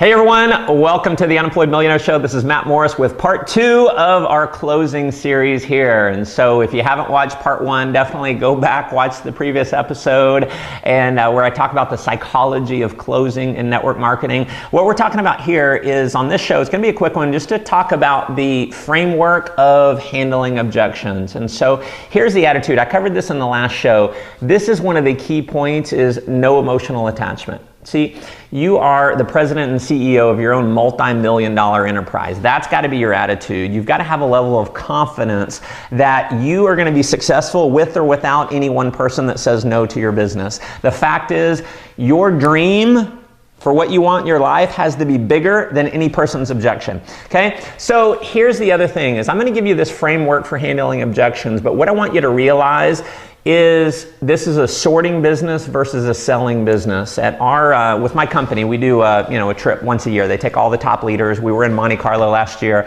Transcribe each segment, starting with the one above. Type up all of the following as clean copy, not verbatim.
Hey everyone, welcome to the Unemployed Millionaire Show. This is Matt Morris with part 2 of our closing series here. And so if you haven't watched part 1, definitely go back, watch the previous episode and where I talk about the psychology of closing and network marketing. What we're talking about here is on this show, it's going to be a quick one just to talk about the framework of handling objections. And so here's the attitude. I covered this in the last show. This is one of the key points is no emotional attachment. See, you are the president and CEO of your own multi-million-dollar enterprise. That's got to be your attitude. You've got to have a level of confidence that you are going to be successful with or without any one person that says no to your business. The fact is, your dream for what you want in your life has to be bigger than any person's objection. Okay? So here's the other thing is I'm going to give you this framework for handling objections, but what I want you to realize is this is a sorting business versus a selling business. At our with my company, we do a trip once a year. They take all the top leaders. We were in Monte Carlo last year,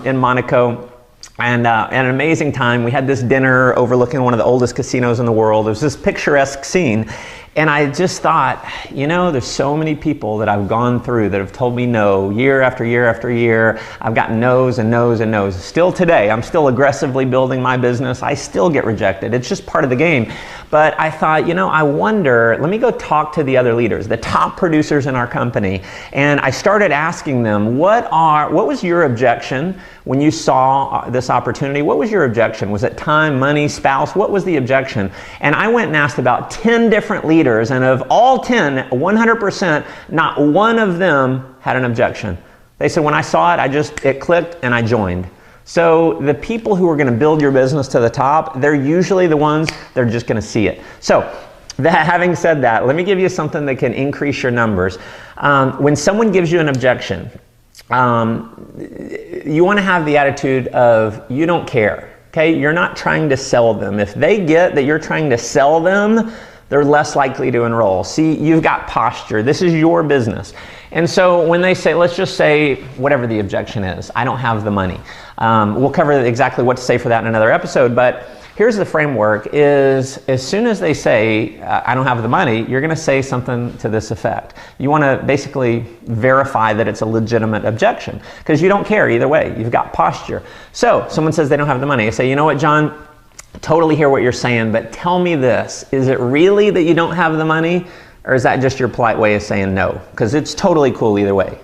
in Monaco. And an amazing time. We had this dinner overlooking one of the oldest casinos in the world. It was this picturesque scene. And I just thought, there's so many people that I've gone through that have told me no year after year after year. I've gotten no's and no's and no's. Still today, I'm still aggressively building my business. I still get rejected. It's just part of the game. But I thought, I wonder, let me go talk to the other leaders, the top producers in our company. And I started asking them, what was your objection when you saw this opportunity? What was your objection? Was it time, money, spouse? What was the objection? And I went and asked about 10 different leaders, and of all 10, 100%, not one of them had an objection. They said, when I saw it, it clicked and I joined. So the people who are going to build your business to the top, they're usually the ones, they're just going to see it. So having said that, let me give you something that can increase your numbers. When someone gives you an objection, you want to have the attitude of you don't care. Okay? You're not trying to sell them. If they get that you're trying to sell them, they're less likely to enroll. See, you've got posture. This is your business. And so when they say, let's just say whatever the objection is, I don't have the money. We'll cover exactly what to say for that in another episode, but here's the framework is as soon as they say, I don't have the money, you're going to say something to this effect. You want to basically verify that it's a legitimate objection because you don't care either way. You've got posture. So someone says they don't have the money. I say, you know what, John? Totally hear what you're saying, but tell me this. Is it really that you don't have the money, or is that just your polite way of saying no? Because it's totally cool either way.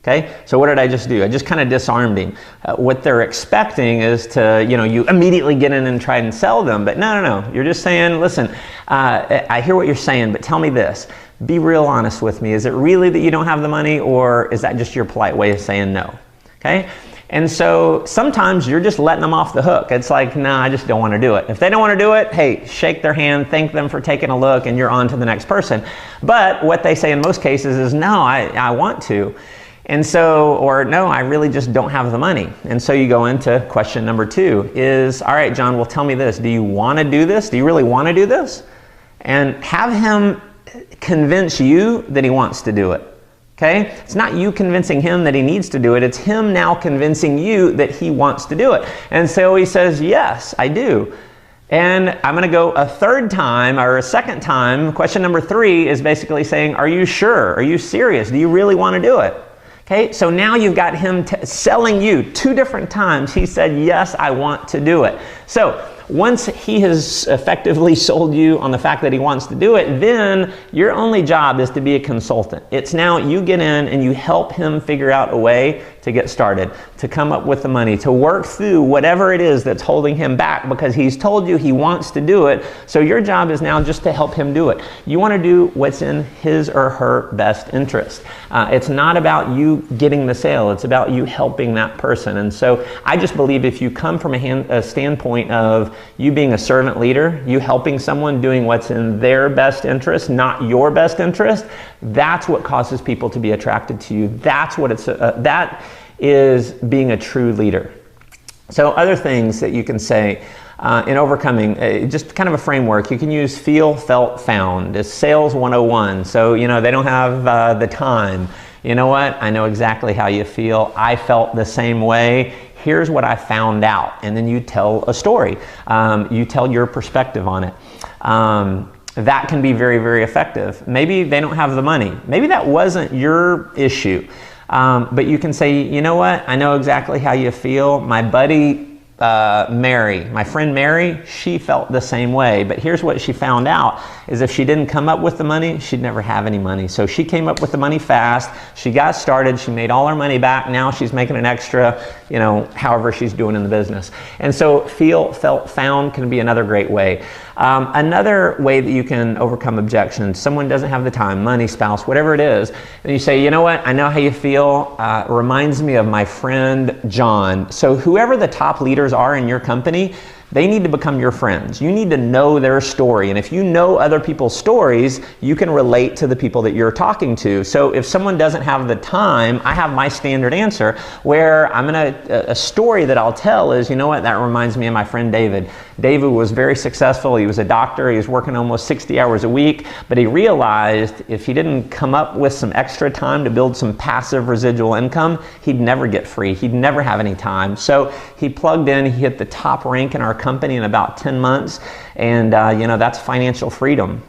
Okay? So what did I just do? I just kind of disarmed him. What they're expecting is to, you immediately get in and try and sell them, but no. You're just saying, listen, I hear what you're saying, but tell me this. Be real honest with me. Is it really that you don't have the money, or is that just your polite way of saying no? Okay? And so sometimes you're just letting them off the hook. It's like, nah, I just don't want to do it. If they don't want to do it, hey, shake their hand, thank them for taking a look, and you're on to the next person. But what they say in most cases is, no, I want to. And so, or no, I really just don't have the money. And so you go into question number 2 is, all right, John, well, tell me this. Do you want to do this? Do you really want to do this? And have him convince you that he wants to do it. Okay? It's not you convincing him that he needs to do it. It's him now convincing you that he wants to do it. And so he says, yes, I do. And I'm going to go a third time or a second time. Question number 3 is basically saying, are you sure? Are you serious? Do you really want to do it? Okay? So now you've got him selling you 2 different times. He said, yes, I want to do it. So once he has effectively sold you on the fact that he wants to do it, then your only job is to be a consultant. It's now you get in and you help him figure out a way to get started, to come up with the money, to work through whatever it is that's holding him back because he's told you he wants to do it. So your job is now just to help him do it. You want to do what's in his or her best interest. It's not about you getting the sale. It's about you helping that person. And so I just believe if you come from a standpoint of you being a servant leader, you helping someone doing what's in their best interest, not your best interest, that's what causes people to be attracted to you. That's what that is being a true leader. So other things that you can say in overcoming, just kind of a framework, you can use feel, felt, found. It's sales 101. So, they don't have the time. You know what? I know exactly how you feel. I felt the same way. Here's what I found out. And then you tell a story. You tell your perspective on it. that can be very, very effective. Maybe they don't have the money. Maybe that wasn't your issue. But you can say, you know what? I know exactly how you feel. My buddy, Mary, my friend Mary, she felt the same way. But here's what she found out is if she didn't come up with the money, she'd never have any money. So she came up with the money fast. She got started. She made all her money back. Now she's making an extra, you know, however she's doing in the business. And so feel, felt, found can be another great way. Another way that you can overcome objections, someone doesn't have the time, money, spouse, whatever it is, and you say, you know what, I know how you feel. It reminds me of my friend John. So whoever the top leaders are in your company, they need to become your friends. You need to know their story. And if you know other people's stories, you can relate to the people that you're talking to. So if someone doesn't have the time, I have my standard answer where a story that I'll tell is, you know what, that reminds me of my friend David. David was very successful. He was a doctor. He was working almost 60 hours a week, but he realized if he didn't come up with some extra time to build some passive residual income, he'd never get free. He'd never have any time. So he plugged in, he hit the top rank in our company in about 10 months, and you know, that's financial freedom.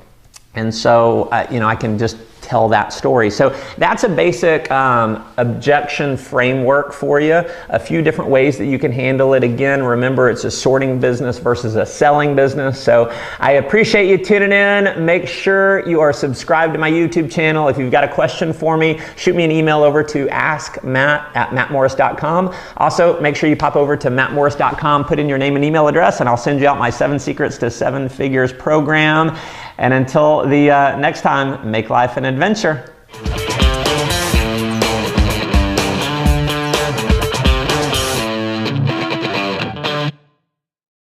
And so you know, I can just tell that story. So that's a basic objection framework for you. A few different ways that you can handle it. Again, remember, it's a sorting business versus a selling business. So I appreciate you tuning in. Make sure you are subscribed to my YouTube channel. If you've got a question for me, shoot me an email over to askmatt@mattmorris.com. Also, make sure you pop over to mattmorris.com, put in your name and email address, and I'll send you out my 7 Secrets to 7 Figures program. And until the next time, make life an adventure.